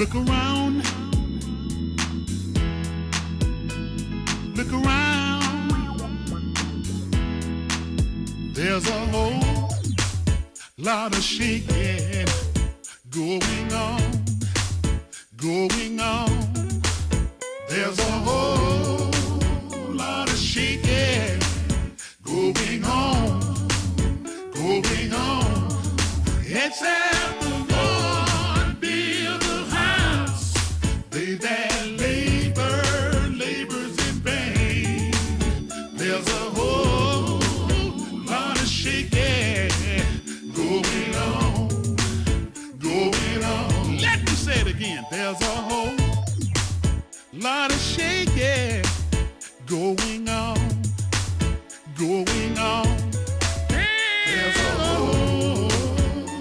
Look around, look around. There's a whole lot of shaking going on, going on. There's a whole lot of shaking going on, going on. Except the Lord build the house, they that labors in vain. There's a whole lot of shaking going on, going on. Let me say it again. There's a whole lot of shaking going on, going on. There's a whole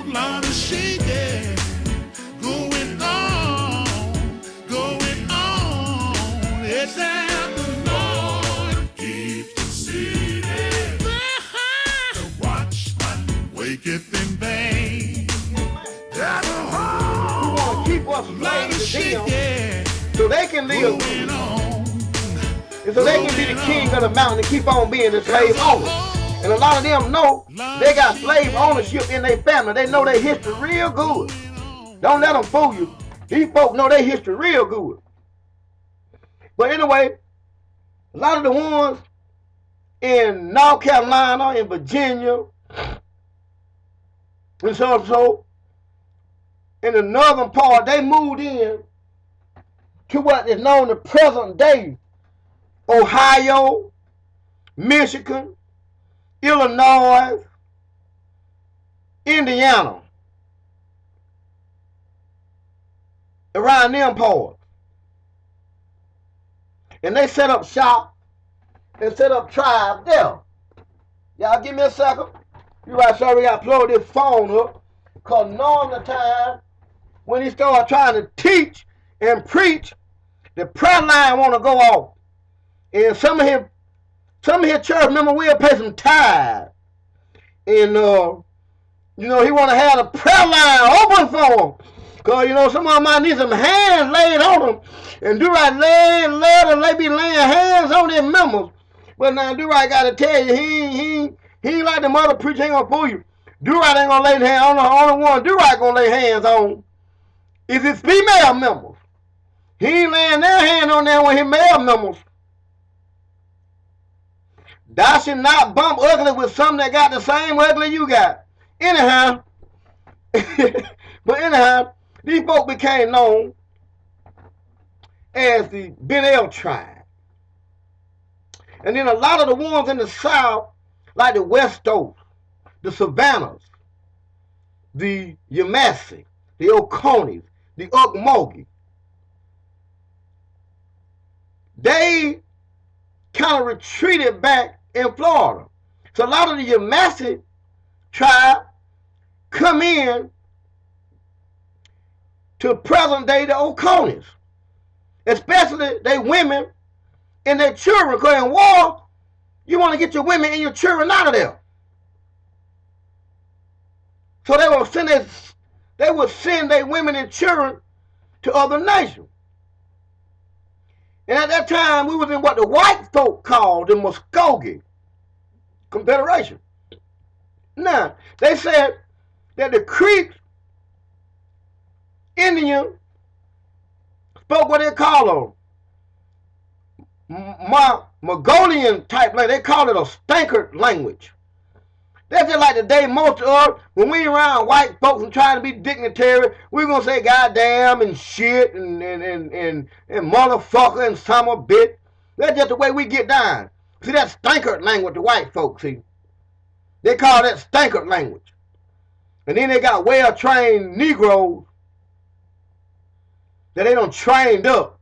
lot of shaking going on, going on. It's that the Lord keeps the city. The watchman waketh in vain. There's a whole keep us lot of shaking so they can live, going on, and so they can be the king of the mountain and keep on being the slave owner. And a lot of them know they got slave ownership in their family. They know their history real good. Don't let them fool you. These folks know their history real good. But anyway, a lot of the ones in North Carolina, in Virginia, and so in the northern part, they moved in to what is known as present day Ohio, Michigan, Illinois, Indiana, around them parts. And they set up shop and set up tribes there. Y'all give me a second. You right, sorry, I plug this phone up. Because normal time, when he start trying to teach and preach, the prayer line want to go off. And some of his church members will pay some tithe. And, he want to have the prayer line open for them. Because, some of them might need some hands laid on them. And Do-Right they be laying hands on their members. But now Do-Right got to tell you, he ain't like the mother preacher, ain't going to fool you. Do-Right ain't going to lay his hands on the only one Do-Right going to lay hands on is his female members. He ain't laying their hand on there with his male members. Thou should not bump ugly with something that got the same ugly you got. Anyhow, these folk became known as the Ben-El tribe. And then a lot of the ones in the South, like the Westos, the Savannahs, the Yamassee, the Oconees, the Ocmulgee, they kind of retreated back in Florida. So a lot of the Yamassee tribe come in to present day the Oconees, especially their women and their children. Because in war, you want to get your women and your children out of there. So they would send their women and children to other nations. And at that time, we was in what the white folk called the Muskogee Confederation. Now, they said that the Creeks Indian spoke what they call a Mongolian type language. They call it a stanker language. That's just like the day most of us, when we around white folks and trying to be dignitary, we're going to say goddamn and shit and motherfucker and some a bit. That's just the way we get down. See, that stanker language, the white folks, see. They call that stanker language. And then they got well-trained Negroes that they done trained up.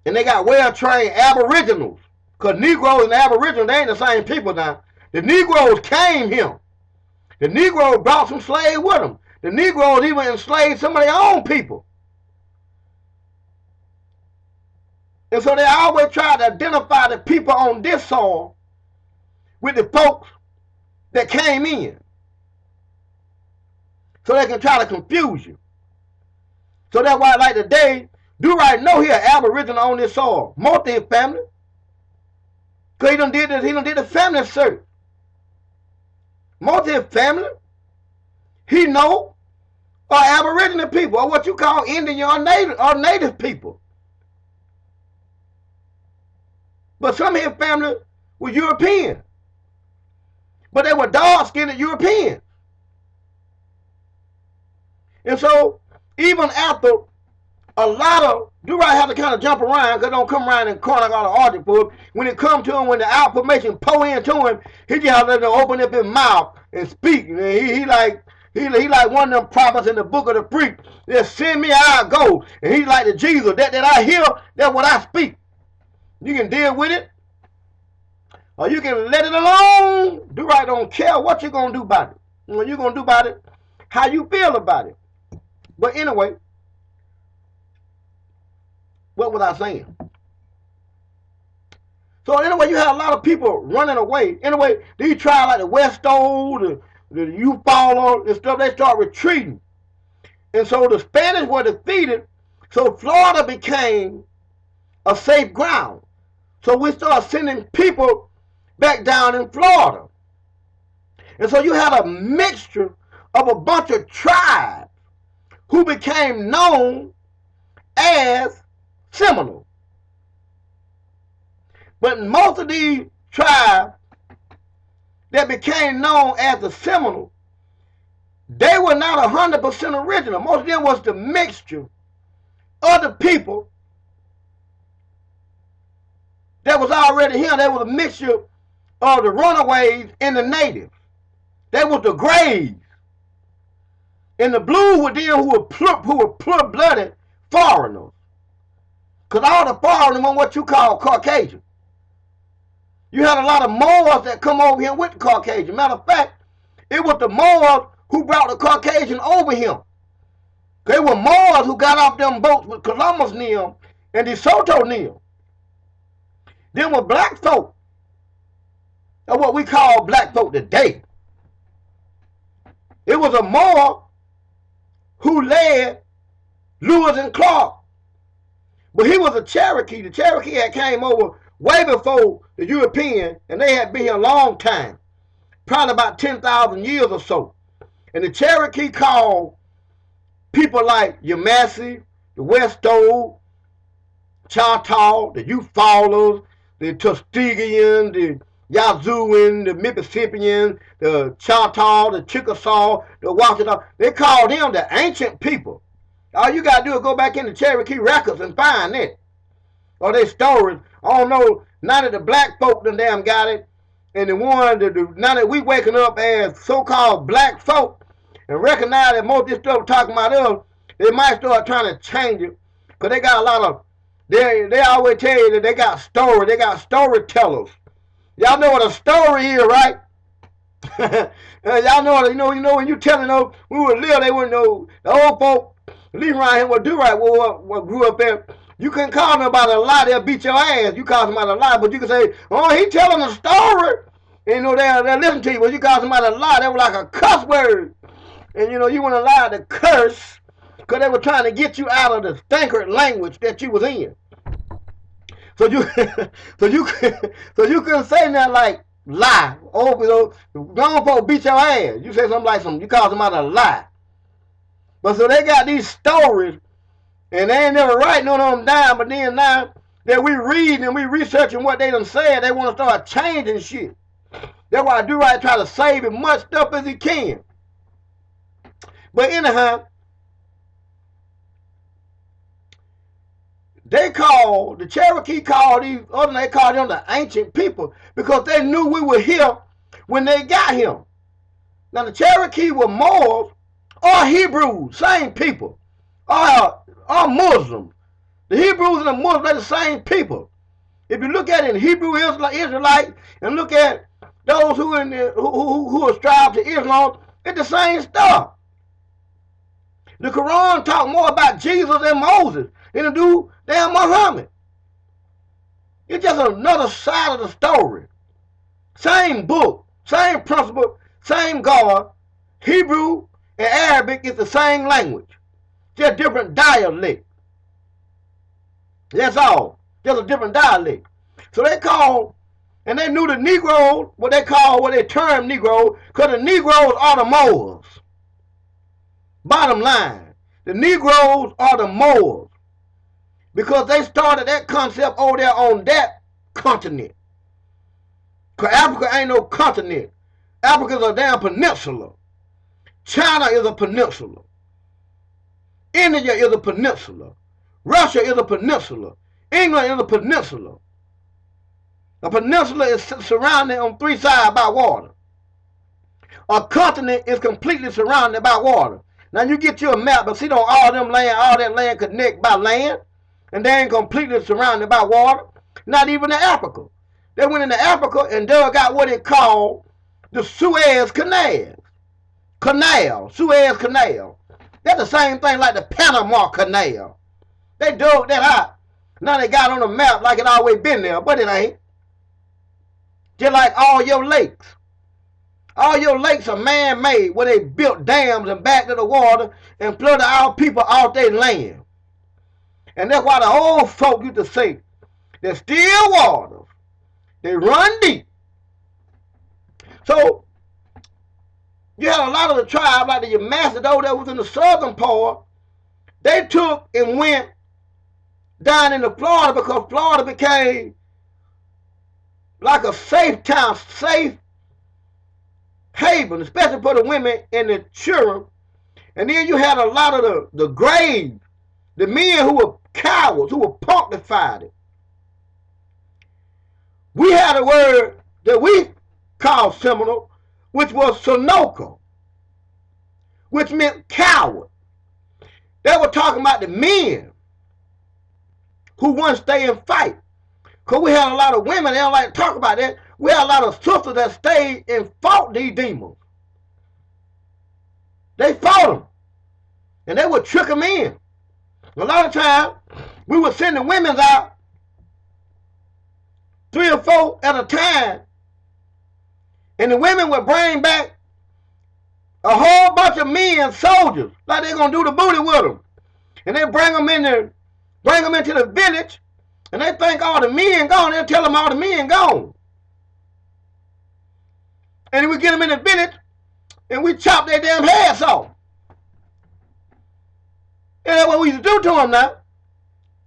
And they got well-trained Aboriginals. Because Negroes and Aboriginals, they ain't the same people now. The Negroes came here. The Negroes brought some slaves with them. The Negroes even enslaved some of their own people. And so they always try to identify the people on this soil with the folks that came in. So they can try to confuse you. So that's why, like today, do right know here, Aboriginal on this soil. Most of his family. Because he done did the family search. Most of his family, he know, are Aboriginal people, or what you call Indian or native people. But some of his family were European. But they were dark-skinned Europeans. And so, even after a lot of, do-right have to kind of jump around, because don't come around and corner all the argument for him. When it come to him, when the information pour into him, he just have to open up his mouth and speak. And he like one of them prophets in the book of the preach. Just send me, I'll go. And he's like the Jesus. That I hear, that's what I speak. You can deal with it, or you can let it alone. Do-right don't care what you're going to do about it. What you're going to do about it, how you feel about it. But anyway, what was I saying? So anyway, you had a lot of people running away. Anyway, these tribes like the Westo, the Ufala and stuff, they start retreating. And so the Spanish were defeated, so Florida became a safe ground. So we started sending people back down in Florida. And so you had a mixture of a bunch of tribes who became known as Seminole. But most of these tribes that became known as the Seminole, they were not 100% original. Most of them was the mixture of the people that was already here. They was a mixture of the runaways and the natives. They was the grays. And the blue were them who were pure-blooded foreigners. Because all the foreigners were what you call Caucasian. You had a lot of Moors that come over here with the Caucasian. Matter of fact, it was the Moors who brought the Caucasian over here. They were Moors who got off them boats with Columbus near and De Soto near. Them were black folk. That's what we call black folk today. It was a Moor who led Lewis and Clark. But he was a Cherokee. The Cherokee had came over way before the European, and they had been here a long time. Probably about 10,000 years or so. And the Cherokee called people like Yamassee, the Westo, Choctaw, the Ufalas, the Tuskegeans, the Yazooan, the Mississippians, the Choctaw, the Chickasaw, the Washita. They called them the ancient people. All you got to do is go back in the Cherokee records and find it. Or their stories. I don't know, now that the black folk done damn got it, and the one that now that we waking up as so-called black folk and recognize that most of this stuff we're talking about us, they might start trying to change it. Because they got a lot of, they always tell you that they got stories, they got storytellers. Y'all know what a story is, right? Y'all know what, you know when you telling them, we were little, they wouldn't know, the old folk, at least around here, what do right, what grew up there, you couldn't call nobody a lie, they'll beat your ass. You call somebody a lie, but you can say, oh, he telling a story. And they'll listen to you, but you call somebody a lie, they were like a cuss word. And you weren't allowed to curse because they were trying to get you out of the stinker language that you was in. So you couldn't say nothing like lie. Oh, grown folk beat your ass. You say something like you call somebody a lie. But so they got these stories, and they ain't never write none of them down, but then now that we read and we researching what they done said, they want to start changing shit. That's why I do right try to save as much stuff as he can. But anyhow, the Cherokee called these other, they called them the ancient people because they knew we were here when they got here. Now the Cherokee were Moors or Hebrews, same people, or Muslims. The Hebrews and the Muslims are the same people. If you look at it in Hebrew Israelite and look at those who ascribe to Islam, it's the same stuff. The Quran talk more about Jesus and Moses than it do damn Muhammad. It's just another side of the story. Same book, same principle, same God. Hebrew and Arabic is the same language. Just different dialect. That's all. Just a different dialect. So they call, and they knew the Negroes, what they term Negroes, because the Negroes are the Moors. Bottom line, the Negroes are the Moors. Because they started that concept over there on that continent. Because Africa ain't no continent. Africa is a damn peninsula. China is a peninsula. India is a peninsula. Russia is a peninsula. England is a peninsula. A peninsula is surrounded on three sides by water. A continent is completely surrounded by water. Now you get you a map, but see, don't all that land connect by land, and they ain't completely surrounded by water. Not even in Africa. They went into Africa and dug out what they call the Suez Canal. Suez Canal. That's the same thing like the Panama Canal. They dug that out. Now they got on the map like it always been there, but it ain't. Just like all your lakes. All your lakes are man-made where they built dams and back to the water and flooded our people off their land. And that's why the old folk used to say, there's still waters. They run deep. So, you had a lot of the tribes like the Yamassee that was in the southern part. They took and went down into Florida because Florida became like a safe town, safe haven, especially for the women and the children. And then you had a lot of the graves, the men who were cowards, who were punctified it. We had a word that we called Seminole, which was Sonoka, which meant coward. They were talking about the men who wouldn't stay and fight. Because we had a lot of women, they don't like to talk about that. We had a lot of sisters that stayed and fought these demons. They fought them. And they would trick them in. A lot of times, we would send the women out 3 or 4 at a time. And the women would bring back a whole bunch of men, soldiers, like they're going to do the booty with them. And they bring them into the village, and they think all the men gone. They'll tell them all the men gone. And we get them in the village, and we chop their damn heads off. And that's what we used to do to them now.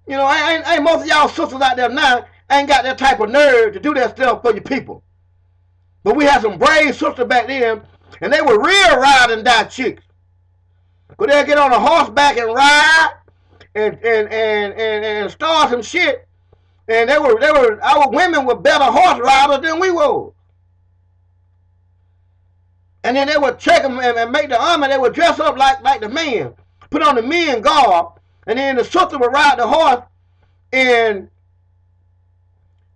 You know, ain't most of y'all sisters out there now ain't got that type of nerve to do that stuff for your people. But we had some brave sisters back then, and they were real ride and die chicks. But they'd get on a horseback and ride and start some shit. And our women were better horse riders than we were. And then they would check them and make the army. They would dress up like the men, put on the men garb, and then the sister would ride the horse and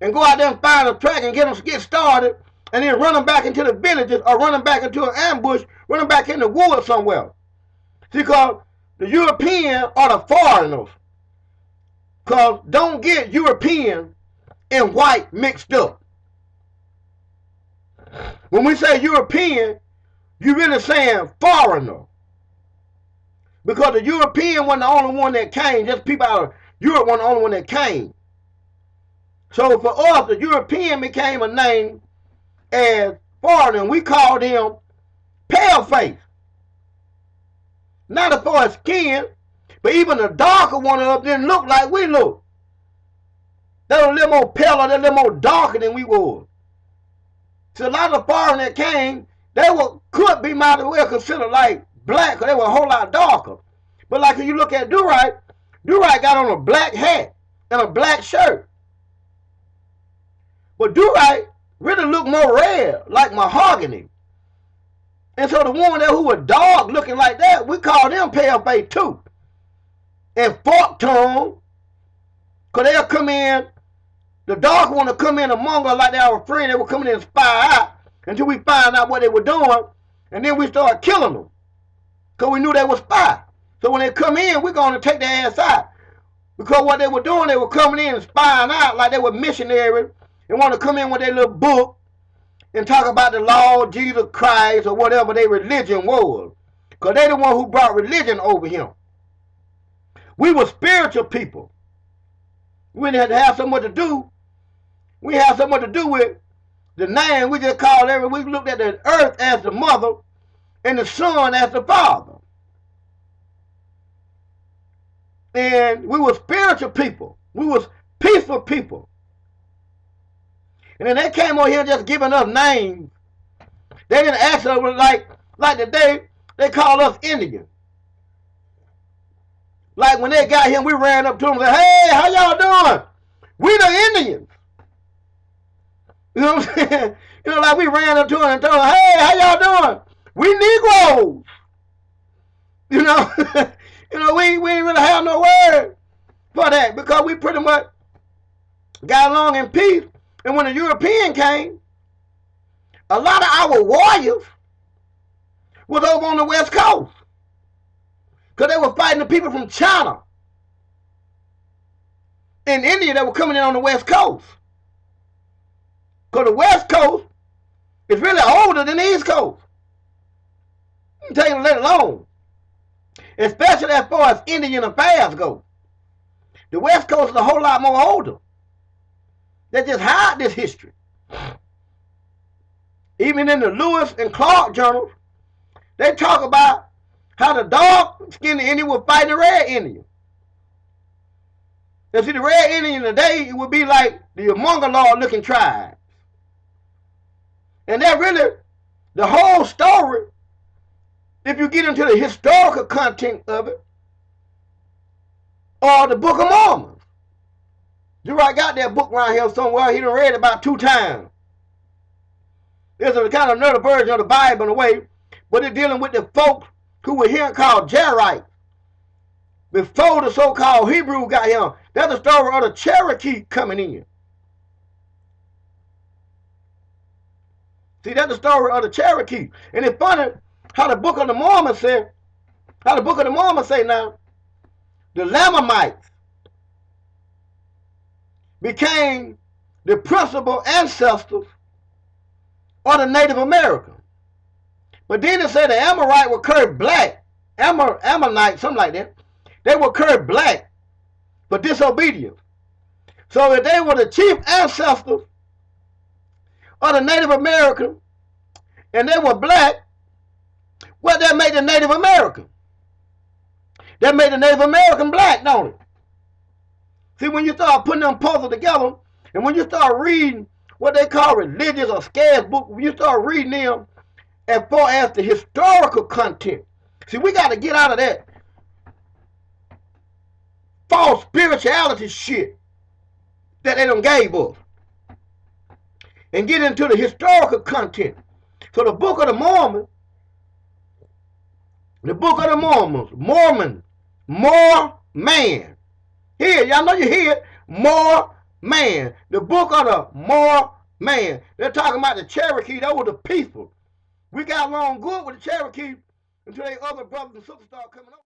go out there and find a track and get started, and then run them back into the villages or run them back into an ambush, run them back in the woods somewhere. See, because the European are the foreigners. Because don't get European and white mixed up. When we say European, you're really saying foreigner. Because the European wasn't the only one that came. Just people out of Europe wasn't the only one that came. So for us, the European became a name as foreigner. We called him pale face. Not as far as skin, but even the darker one of them didn't look like we look. They were a little more paler, they were a little more darker than we were. So a lot of the foreigners that came, could be might as well considered like black, because they were a whole lot darker. But like if you look at Do-Right got on a black hat and a black shirt. But Do-Right really looked more red, like mahogany. And so the woman there who was dark looking like that, we called them pale face too. And fork tongue, because they'll come in, the dark one will come in among us like they were friends. They would come in and spy out until we find out what they were doing, and then we started killing them because we knew they were spies. So when they come in, we're going to take their ass out, because what they were doing, they were coming in and spying out like they were missionaries and want to come in with their little book and talk about the Lord Jesus Christ or whatever their religion was, because they the one who brought religion over him. We were spiritual people. We didn't have to have so much to do. We have so much to do with the name. We just called we looked at the earth as the mother and the sun as the father. And we were spiritual people. We was peaceful people. And then they came over here just giving us names. They didn't ask us like today, they call us Indians. Like when they got here, we ran up to them and said, hey, how y'all doing? We the Indians. You know what I'm saying? You know, like we ran up to them and told them, hey, how y'all doing? We Negroes. You know, we ain't really have no word for that because we pretty much got along in peace. And when the European came, a lot of our warriors was over on the West Coast because they were fighting the people from China and India that were coming in on the West Coast. Because the West Coast is really older than the East Coast. You can take it let alone. Especially as far as Indian affairs go. The West Coast is a whole lot more older. They just hide this history. Even in the Lewis and Clark journals, they talk about how the dark-skinned Indian was fighting the red Indian. And see, the red Indian today, it would be like the Mongoloid-looking tribes. And that really, the whole story, if you get into the historical content of it, or the Book of Mormon. Leroy got that book around here somewhere. He done read it about 2 times. It's a kind of another version of the Bible in a way, but it's dealing with the folks who were here called Jerites. Before the so-called Hebrew got here, that's the story of the Cherokee coming in. See, that's the story of the Cherokee. And it's funny how the Book of the Mormon said, now, the Lamanites became the principal ancestors of the Native Americans. But then it said the Amorite were curved black. Ammonite, something like that. They were curved black for disobedience. So if they were the chief ancestors of the Native American and they were black, well, that made the Native American. That made the Native American black, don't it? See, when you start putting them puzzles together, and when you start reading what they call religious or scarce books, when you start reading them as far as the historical content, see, we got to get out of that false spirituality shit that they done gave us and get into the historical content. So the Book of the Mormon, more man. Here, y'all know you hear it. More man. The book of the more man. They're talking about the Cherokee. Those were the people. We got along good with the Cherokee until they other brothers and sisters started coming over.